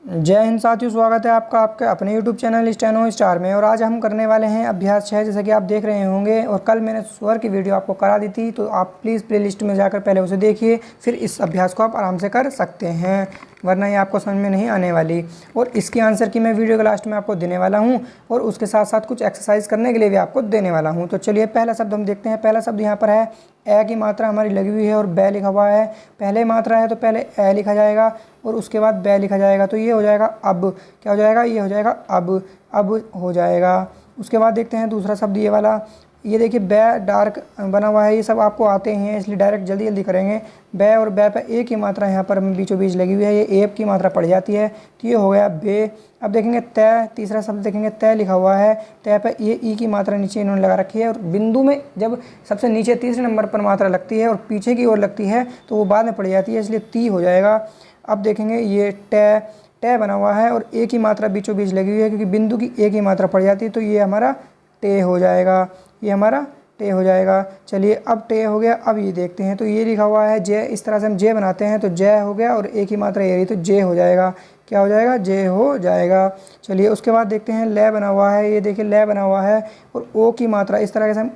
जय हिंद साथियों, स्वागत है आपका आपके अपने YouTube चैनल स्टेनो स्टार में। और आज हम करने वाले हैं अभ्यास 6, जैसा कि आप देख रहे होंगे। और कल मैंने स्वर की वीडियो आपको करा दी थी, तो आप प्लीज़ प्लेलिस्ट में जाकर पहले उसे देखिए, फिर इस अभ्यास को आप आराम से कर सकते हैं, वरना ये आपको समझ में नहीं आने वाली। और इसकी आंसर की मैं वीडियो के लास्ट में आपको देने वाला हूँ, और उसके साथ साथ कुछ एक्सरसाइज करने के लिए भी आपको देने वाला हूँ। तो चलिए पहला शब्द हम देखते हैं। पहला शब्द यहाँ पर है ए की मात्रा हमारी लगी हुई है और बै लिखा हुआ है। पहले मात्रा है तो पहले ए लिखा जाएगा और उसके बाद बै लिखा जाएगा, तो ये हो जाएगा अब। क्या हो जाएगा? ये हो जाएगा अब हो जाएगा। उसके बाद देखते हैं दूसरा शब्द ये वाला। ये देखिए बै डार्क बना हुआ है, ये सब आपको आते हैं इसलिए डायरेक्ट जल्दी जल्दी करेंगे। बै और बै पे ए की मात्रा यहाँ पर बीचों बीच लगी हुई है, ये एब की मात्रा पड़ जाती है, तो ये हो गया बे। अब देखेंगे तय, तीसरा शब्द देखेंगे तय लिखा हुआ है। तय पे ये ई की मात्रा नीचे इन्होंने लगा रखी है, और बिंदु में जब सबसे नीचे तीसरे नंबर पर मात्रा लगती है और पीछे की ओर लगती है तो वो बाद में पड़ जाती है, इसलिए ती हो जाएगा। अब देखेंगे ये टै बना हुआ है और ए की मात्रा बीचों बीच लगी हुई है, क्योंकि बिंदु की ए की मात्रा पड़ जाती है, तो ये हमारा टे हो जाएगा, ये हमारा टे हो जाएगा। चलिए अब टे हो गया। अब ये देखते हैं, तो ये लिखा हुआ है जय, इस तरह से हम जे बनाते हैं, तो जय हो गया और ए की मात्रा ये रही तो जे हो जाएगा। क्या हो जाएगा? जे हो जाएगा। चलिए उसके बाद देखते हैं ले बना हुआ है। ये देखिए ले बना हुआ है और ओ की मात्रा इस तरह से हम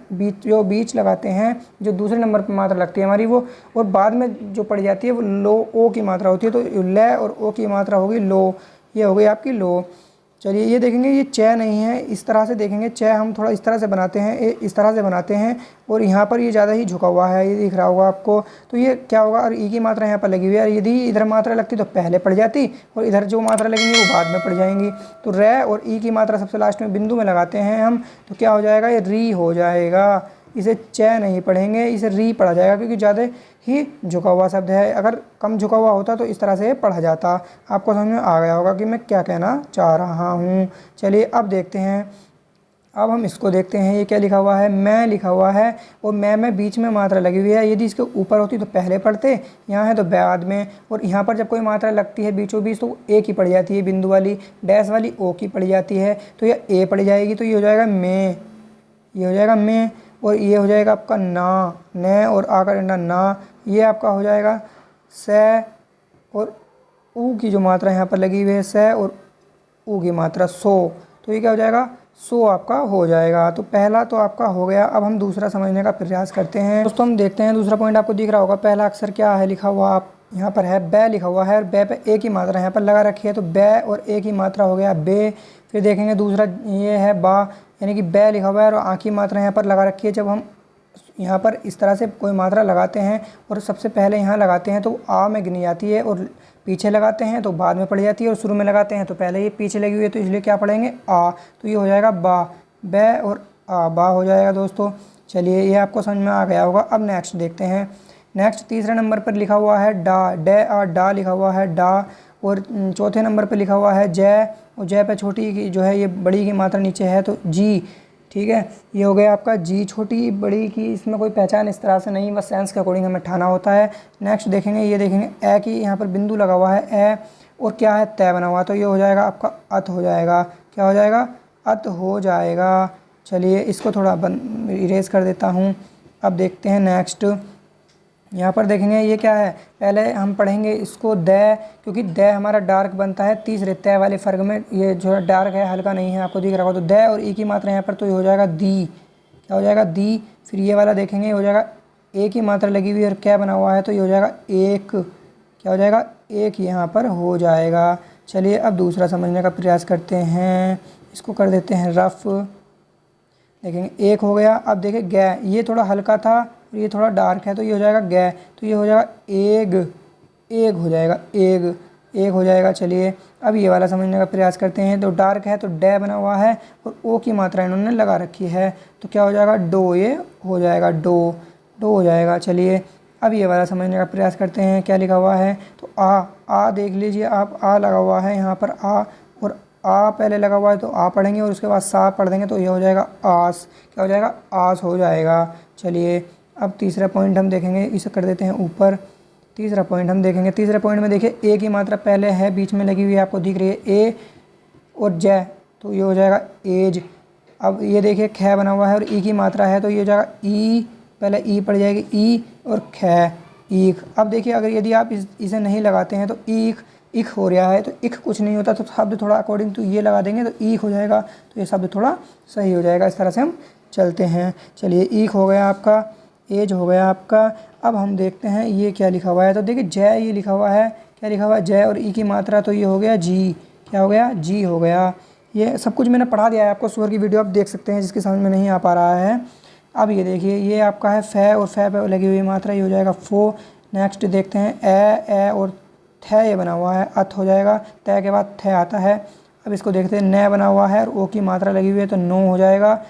बीच लगाते हैं, जो दूसरे नंबर पर मात्रा लगती है हमारी वो, और बाद में जो पड़ जाती है वो लो ओ की मात्रा होती है, तो ले और ओ की मात्रा होगी लो, ये हो गई आपकी लो। चलिए ये देखेंगे ये च नहीं है, इस तरह से देखेंगे च हम थोड़ा इस तरह से बनाते हैं, इस तरह से बनाते हैं, और यहाँ पर ये ज़्यादा ही झुका हुआ है, ये दिख रहा होगा आपको। तो ये क्या होगा? और ई की मात्रा यहाँ पर लगी हुई है, यदि इधर मात्रा लगती तो पहले पड़ जाती और इधर जो मात्रा लगेंगी वो बाद में पड़ जाएंगी। तो रै और ई की मात्रा सबसे लास्ट में बिंदु में लगाते हैं हम, तो क्या हो जाएगा? ये री हो जाएगा। इसे च नहीं पढ़ेंगे, इसे री पढ़ा जाएगा, क्योंकि ज़्यादा ही झुका हुआ शब्द है। अगर कम झुका हुआ होता तो इस तरह से पढ़ा जाता। आपको समझ में आ गया होगा कि मैं क्या कहना चाह रहा हूँ। चलिए अब देखते हैं, अब हम इसको देखते हैं। ये क्या लिखा हुआ है? मैं लिखा हुआ है, और मैं में बीच में मात्रा लगी हुई है। यदि इसके ऊपर होती तो पहले पढ़ते, यहाँ है तो बाद में। और यहाँ पर जब कोई मात्रा लगती है बीचों बीच तो ए की पड़ जाती है, बिंदु वाली डैश वाली ओ की पड़ जाती है, तो यह ए पड़ जाएगी, तो ये हो जाएगा मैं, ये हो जाएगा मैं। और ये हो जाएगा आपका ना, न और आकर ना, ये आपका हो जाएगा से, और ऊ की जो मात्रा यहाँ पर लगी हुई है से, और ऊ की मात्रा सो, तो ये क्या हो जाएगा? सो आपका हो जाएगा। तो पहला तो आपका हो गया। अब हम दूसरा समझने का प्रयास करते हैं। दोस्तों हम देखते हैं दूसरा पॉइंट आपको दिख रहा होगा। पहला अक्षर क्या है लिखा हुआ? आप यहाँ पर है बै लिखा हुआ है, और बै पे ए की मात्रा यहाँ पर लगा रखी है, तो बै और ए की मात्रा हो गया बे। फिर देखेंगे दूसरा ये है बा, यानी कि बै लिखा हुआ है और आ की मात्रा यहाँ पर लगा रखी है। जब हम यहाँ पर इस तरह से कोई मात्रा लगाते हैं और सबसे पहले यहाँ लगाते हैं तो आ में गिनी जाती है, और पीछे लगाते हैं तो बाद में पड़ जाती है, और शुरू में लगाते हैं तो पहले ये पीछे लगी हुई है, तो इसलिए क्या पढ़ेंगे? आ। तो ये हो जाएगा बा, बै और आ, बा हो जाएगा दोस्तों। चलिए ये आपको समझ में आ गया होगा। अब नेक्स्ट देखते हैं। नेक्स्ट तीसरे नंबर पर लिखा हुआ है डा, डे और डा लिखा हुआ है डा। और चौथे नंबर पर लिखा हुआ है जय, और जय पे छोटी की जो है ये बड़ी की मात्रा नीचे है, तो जी। ठीक है, ये हो गया आपका जी। छोटी बड़ी की इसमें कोई पहचान इस तरह से नहीं, बस सेंस के अकॉर्डिंग हमें ठाना होता है। नेक्स्ट देखेंगे, ये देखेंगे ए की यहाँ पर बिंदु लगा हुआ है ए, और क्या है? तय बना हुआ, तो ये हो जाएगा आपका अत हो जाएगा। क्या हो जाएगा? अत हो जाएगा। चलिए इसको थोड़ा इरेज कर देता हूँ। अब देखते हैं नेक्स्ट। यहाँ पर देखेंगे ये क्या है? पहले हम पढ़ेंगे इसको द, क्योंकि द हमारा डार्क बनता है तीसरे तय वाले फर्क में, ये जो डार्क है हल्का नहीं है, आपको दिख रहा होगा। तो द और ई की मात्रा यहाँ पर, तो ये हो जाएगा दी। क्या हो जाएगा? दी। फिर ये वाला देखेंगे हो जाएगा ए की मात्रा लगी हुई है और क्या बना हुआ है, तो ये हो जाएगा एक। क्या हो जाएगा? एक यहाँ पर हो जाएगा। चलिए अब दूसरा समझने का प्रयास करते हैं। इसको कर देते हैं रफ। देखेंगे एक हो गया। अब देखिए गै, ये थोड़ा हल्का था और ये थोड़ा डार्क है, तो ये हो जाएगा गै, तो ये हो जाएगा एग, एग हो जाएगा, एग, एग हो जाएगा। चलिए अब ये वाला समझने का प्रयास करते हैं। तो डार्क है तो डे बना हुआ है और ओ की मात्रा इन्होंने लगा रखी है, तो क्या हो जाएगा? डो, ये हो जाएगा डो, डो हो जाएगा। चलिए अब ये वाला समझने का प्रयास करते हैं। क्या लिखा हुआ है? तो आ देख लीजिए आप, आ लगा हुआ है यहाँ पर आ, और आ पहले लगा हुआ है तो आ पढ़ेंगे और उसके बाद सा पढ़ देंगे, तो ये हो जाएगा आस। क्या हो जाएगा? आस हो जाएगा। चलिए अब तीसरा पॉइंट हम देखेंगे, इसे कर देते हैं ऊपर। तीसरा पॉइंट हम देखेंगे। तीसरे पॉइंट में देखिए ए की मात्रा पहले है, बीच में लगी हुई है, आपको दिख रही है ए और जय, तो ये हो जाएगा एज। अब ये देखिए ख बना हुआ है और ई की मात्रा है, तो ये हो जाएगा ई, पहले ई पड़ जाएगी ई और ख, ईख। अब देखिए अगर यदि आप इसे नहीं लगाते हैं तो ईख, इख हो रहा है, तो इख कुछ नहीं होता, तो शब्द थोड़ा अकॉर्डिंग टू ये लगा देंगे तो ईख हो जाएगा, तो ये शब्द थोड़ा सही हो जाएगा। इस तरह से हम चलते हैं। चलिए, ईख हो गया आपका, एज हो गया आपका। अब हम देखते हैं ये क्या लिखा हुआ है, तो देखिए जय ये लिखा हुआ है, क्या लिखा हुआ है, जय और ई की मात्रा, तो ये हो गया जी, क्या हो गया, जी हो गया। ये सब कुछ मैंने पढ़ा दिया है आपको, सुअर की वीडियो आप देख सकते हैं जिसकी समझ में नहीं आ पा रहा है। अब ये देखिए, ये आपका है फै, और फै पे लगी हुई मात्रा, ये हो जाएगा फो। नेक्स्ट देखते हैं ए और थ, ये बना हुआ है, अथ हो जाएगा, तय के बाद थ आता है। अब इसको देखते हैं, न बना हुआ है और ओ की मात्रा लगी हुई है, तो नो हो जाएगा।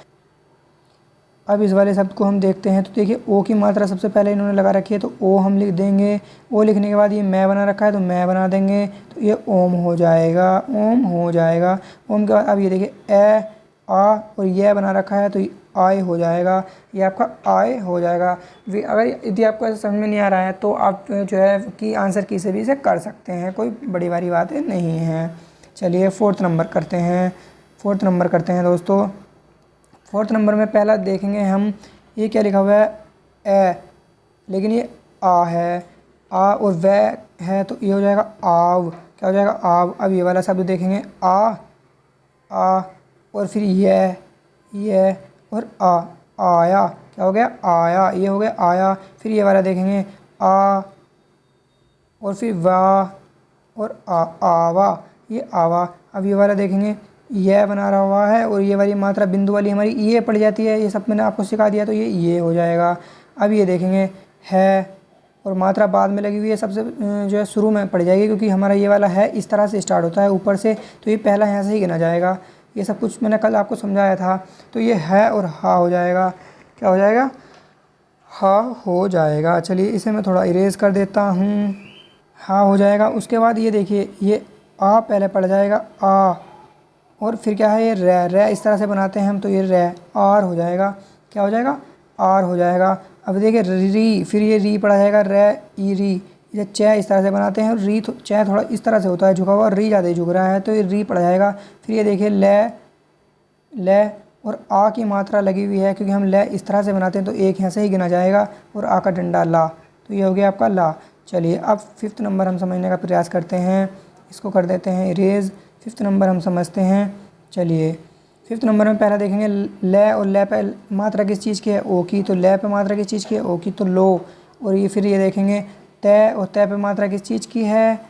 अब इस वाले शब्द को हम देखते हैं, तो देखिए ओ की मात्रा सबसे पहले इन्होंने लगा रखी है, तो ओ हम लिख देंगे। ओ लिखने के बाद ये मैं बना रखा है, तो मैं बना देंगे, तो ये ओम हो जाएगा, ओम हो जाएगा। ओम के बाद अब ये देखिए ए, आ और ये बना रखा है, तो ये आय हो जाएगा, ये आपका आय हो जाएगा। अगर यदि आपको ऐसा समझ में नहीं आ रहा है तो आप जो है कि आंसर की से भी इसे कर सकते हैं, कोई बड़ी बारी बातें नहीं हैं। चलिए, फोर्थ नंबर करते हैं दोस्तों। फोर्थ नंबर में पहला देखेंगे हम, ये क्या लिखा हुआ है, ए, लेकिन ये आ है, आ और वै है, तो ये हो जाएगा आव, क्या हो जाएगा, आव। अब ये वाला शब्द देखेंगे, आ और फिर ये और आया, क्या हो गया, आया, ये हो गया आया। फिर ये वाला देखेंगे, आ और फिर वाह और आवा, ये आवा। अब ये वाला देखेंगे, यह बना रहा हुआ है और ये वाली मात्रा बिंदु वाली हमारी ये पड़ जाती है, ये सब मैंने आपको सिखा दिया, तो ये हो जाएगा। अब ये देखेंगे, है और मात्रा बाद में लगी हुई है, सबसे जो है शुरू में पड़ जाएगी, क्योंकि हमारा ये वाला है इस तरह से स्टार्ट होता है ऊपर से, तो ये पहला यहाँ से ही गिना जाएगा। ये सब कुछ मैंने कल आपको समझाया था, तो ये है और हा हो जाएगा, क्या हो जाएगा, हा हो जाएगा। चलिए, इसे मैं थोड़ा इरेज कर देता हूँ, हा हो जाएगा। उसके बाद ये देखिए, ये आ पहले पड़ जाएगा, आ, और फिर क्या है, ये रै इस तरह से बनाते हैं हम, तो ये रै, आर हो जाएगा, क्या हो जाएगा, आर हो जाएगा। अब देखिए री, फिर ये री पड़ा जाएगा, रै ई री। ये च इस तरह से बनाते हैं, और री च थोड़ा इस तरह से होता है झुका हुआ, री ज़्यादा झुक रहा है, तो ये री पड़ जाएगा। फिर ये देखिए ले और आ की मात्रा लगी हुई है, क्योंकि हम ले इस तरह से बनाते हैं, तो एक यहाँ से ही गिना जाएगा, और आ का डंडा ला, तो ये हो गया आपका ला। चलिए, अब फिफ्थ नंबर हम समझने का प्रयास करते हैं, इसको कर देते हैं इरेज। फिफ्थ नंबर हम समझते हैं। चलिए, फिफ्थ नंबर में पहला देखेंगे, ले और ले पे मात्रा किस चीज़ की है, ओ की, तो ले पे मात्रा किस चीज़ की है, ओ की, तो लो। और ये फिर ये देखेंगे, तय और तय पे मात्रा किस चीज़ की है,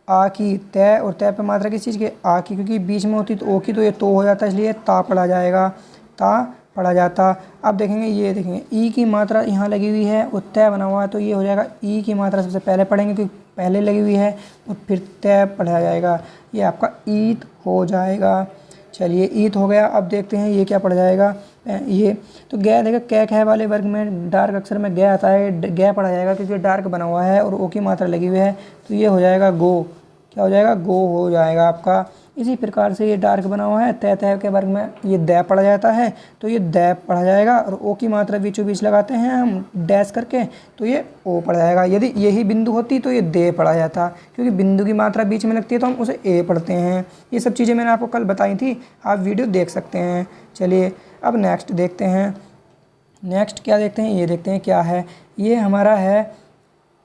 आ की, तय और तय पे मात्रा किस चीज़ की, आ की, क्योंकि बीच में होती तो ओ की, तो ये तो हो जाता है, इसलिए ता पढ़ा जाएगा, ता पढ़ा जाता। अब देखेंगे, ये देखेंगे ई की मात्रा यहाँ लगी हुई है और तय बना हुआ है, तो ये हो जाएगा ई की मात्रा सबसे पहले पढ़ेंगे, क्योंकि पहले लगी हुई है, और फिर तय पढ़ा जाएगा, ये आपका ईत हो जाएगा। चलिए, ईत हो गया। अब देखते हैं ये क्या पड़ जाएगा, ये तो गै, देखो कै खे वाले वर्ग में डार्क अक्षर में गै आता है, गै पढ़ा जाएगा, क्योंकि डार्क बना हुआ है और ओ की मात्रा लगी हुई है, तो ये हो जाएगा गो, क्या हो जाएगा, गो हो जाएगा आपका। इसी प्रकार से ये डार्क बना हुआ है, तय तय के वर्ग में ये दै पढ़ा जाता है, तो ये दै पढ़ा जाएगा, और ओ की मात्रा बीचों बीच लगाते हैं हम डैश करके, तो ये ओ पढ़ा जाएगा। यदि यही बिंदु होती तो ये दे पढ़ा जाता, क्योंकि बिंदु की मात्रा बीच में लगती है तो हम उसे ए पढ़ते हैं। ये सब चीज़ें मैंने आपको कल बताई थी, आप वीडियो देख सकते हैं। चलिए, अब नेक्स्ट देखते हैं। नेक्स्ट क्या देखते हैं, ये देखते हैं क्या है, ये हमारा है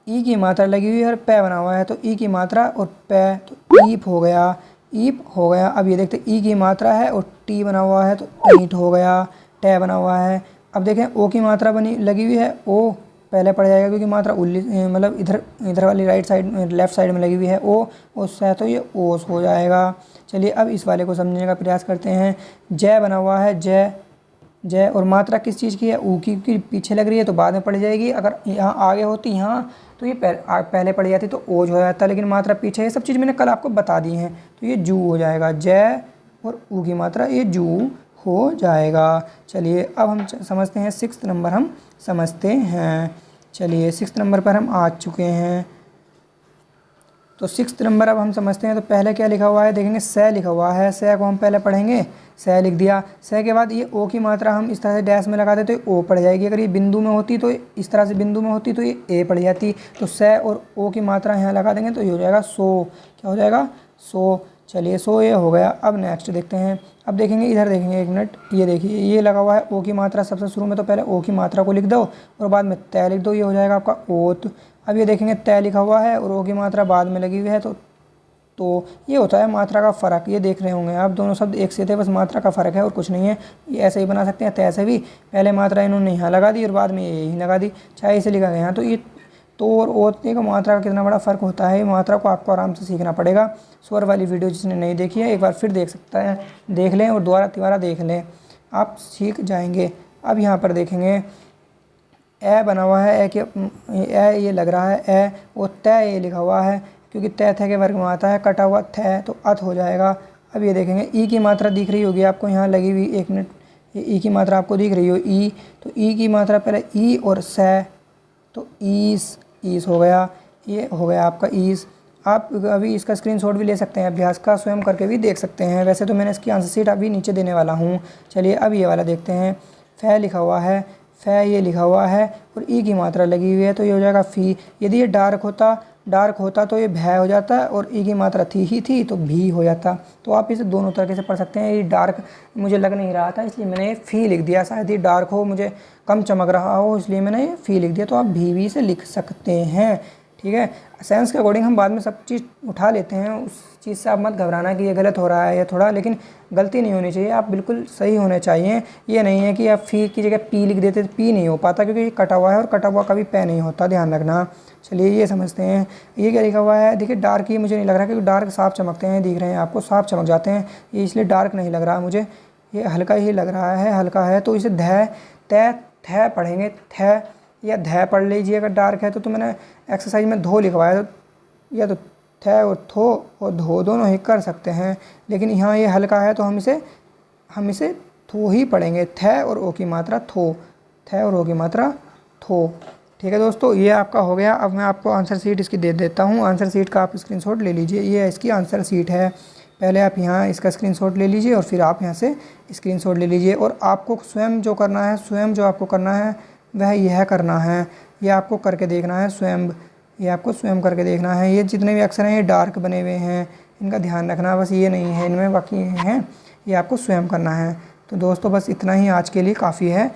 ई की मात्रा लगी हुई है और पै बना हुआ है, तो ई की मात्रा और पै, तो ईप हो गया, ईप हो गया। अब ये देखते हैं, ई की मात्रा है और टी बना हुआ है, तो ईंट हो गया, टै बना हुआ है। अब देखें, ओ की मात्रा बनी लगी हुई है, ओ पहले पड़ जाएगा, क्योंकि मात्रा मतलब इधर वाली राइट साइड में, लेफ्ट साइड में लगी हुई है, ओ ओस है, तो ये ओस हो जाएगा। चलिए, अब इस वाले को समझने का प्रयास करते हैं। जय बना हुआ है, जय, जय और मात्रा किस चीज़ की है, ऊ की, पीछे लग रही है तो बाद में पड़ जाएगी। अगर यहाँ आगे होती यहाँ, तो ये पहले पड़ जाती तो ओज हो जाता, लेकिन मात्रा पीछे, ये सब चीज़ मैंने कल आपको बता दी हैं, तो ये जू हो जाएगा, जय और ऊ की मात्रा, ये जू हो जाएगा। चलिए, अब हम समझते हैं सिक्स्थ नंबर, हम समझते हैं। चलिए, सिक्स्थ नंबर पर हम आ चुके हैं, तो सिक्स्थ नंबर अब हम समझते हैं। तो पहले क्या लिखा हुआ है, देखेंगे स लिखा हुआ है, स को हम पहले पढ़ेंगे, स लिख दिया। स के बाद ये ओ की मात्रा हम इस तरह से डैश में लगाते तो ओ पड़ जाएगी, अगर ये बिंदु में होती तो इस तरह से बिंदु में होती तो ये ए पड़ जाती, तो स और ओ की मात्रा यहाँ लगा देंगे, तो ये हो जाएगा सो, क्या हो जाएगा, सो। चलिए, सो ये हो गया। अब नेक्स्ट देखते हैं। अब देखेंगे, इधर देखेंगे, एक मिनट, ये देखिए, ये लगा हुआ है ओ की मात्रा सबसे शुरू में, तो पहले ओ की मात्रा को लिख दो और बाद में तय लिख दो, ये हो जाएगा आपका ओत। अब ये देखेंगे, तय लिखा हुआ है और ओ की मात्रा बाद में लगी हुई है, तो तो ये होता है मात्रा का फ़र्क। ये देख रहे होंगे आप, दोनों शब्द एक से थे, बस मात्रा का फ़र्क है और कुछ नहीं है। ये ऐसे ही बना सकते हैं, तैसे भी पहले मात्रा इन्होंने यहाँ लगा दी और बाद में यही लगा दी, चाहे इसे लिखा गया। तो ये तो और ओतने का मात्रा का कितना बड़ा फ़र्क होता है, मात्रा को आपको आराम से सीखना पड़ेगा। स्वर वाली वीडियो जिसने नहीं देखी है एक बार फिर देख सकता है, देख लें और दोबारा देख लें, आप सीख जाएंगे। अब यहाँ पर देखेंगे ए बना हुआ है, ए के ए ये लग रहा है ए, और तय ये लिखा हुआ है, क्योंकि तय थे के वर्ग में आता है, कटा हुआ थे तो अत हो जाएगा। अब ये देखेंगे ई की मात्रा दिख रही होगी आपको यहाँ लगी हुई, 1 मिनट, ये ई की मात्रा आपको दिख रही हो ई, तो ई की मात्रा पहले ई और से, तो ईस हो गया, ये हो गया आपका ईस। आप अभी इसका स्क्रीनशॉट भी ले सकते हैं, अभ्यास का स्वयं करके भी देख सकते हैं। वैसे तो मैंने इसकी आंसर शीट अभी नीचे देने वाला हूँ। चलिए अब ये वाला देखते हैं। फै लिखा हुआ है, फै ये लिखा हुआ है और ई की मात्रा लगी हुई है, तो ये हो जाएगा फ़ी। यदि ये डार्क होता तो ये भय हो जाता, और ई की मात्रा थी तो भी हो जाता। तो आप इसे दोनों तरीके से पढ़ सकते हैं। ये डार्क मुझे लग नहीं रहा था इसलिए मैंने फ़ी लिख दिया, शायद ये डार्क हो, मुझे कम चमक रहा हो इसलिए मैंने ये फ़ी लिख दिया। तो आप भी से लिख सकते हैं, ठीक है। सेंस के अकॉर्डिंग हम बाद में सब चीज़ उठा लेते हैं, उस चीज़ से आप मत घबराना कि ये गलत हो रहा है या थोड़ा, लेकिन गलती नहीं होनी चाहिए, आप बिल्कुल सही होने चाहिए। ये नहीं है कि आप फ़ी की जगह पी लिख देते तो पी नहीं हो पाता, क्योंकि ये कटा हुआ है और कटा हुआ कभी पै नहीं होता, ध्यान रखना। चलिए ये समझते हैं, ये क्या लिखा हुआ है। देखिए डार्क, ये मुझे नहीं लग रहा, क्योंकि डार्क साफ चमकते हैं, दिख रहे हैं आपको, साफ चमक जाते हैं, ये इसलिए डार्क नहीं लग रहा मुझे, ये हल्का ही लग रहा है, हल्का है। तो इसे थ पढ़ेंगे, थ या ध पढ़ लीजिए अगर डार्क है तो मैंने एक्सरसाइज में धो लिखवाया, तो या तो थ और थो और धो दोनों ही कर सकते हैं, लेकिन यहाँ ये हल्का है तो हम इसे थो ही पढ़ेंगे। थ और ओ की मात्रा थो, थ और ओ की मात्रा थो, ठीक है दोस्तों। ये आपका हो गया। अब मैं आपको आंसर शीट इसकी दे देता हूँ। आंसर शीट का आप स्क्रीनशॉट ले लीजिए, ये इसकी आंसर शीट है। पहले आप यहाँ इसका स्क्रीनशॉट ले लीजिए और फिर आप यहाँ से स्क्रीनशॉट ले लीजिए, और आपको स्वयं जो करना है, स्वयं जो आपको करना है वह यह करना है, ये आपको करके देखना है स्वयं, ये आपको स्वयं करके देखना है। ये जितने भी अक्षर हैं ये डार्क बने हुए हैं, इनका ध्यान रखना, बस ये नहीं है इनमें, बाकी हैं ये आपको स्वयं करना है। तो दोस्तों बस इतना ही आज के लिए काफ़ी है,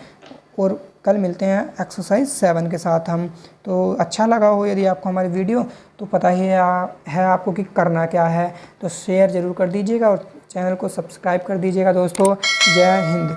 और कल मिलते हैं एक्सरसाइज 7 के साथ हम। तो अच्छा लगा हो यदि आपको हमारी वीडियो, तो पता ही है आपको कि करना क्या है, तो शेयर ज़रूर कर दीजिएगा और चैनल को सब्सक्राइब कर दीजिएगा दोस्तों। जय हिंद।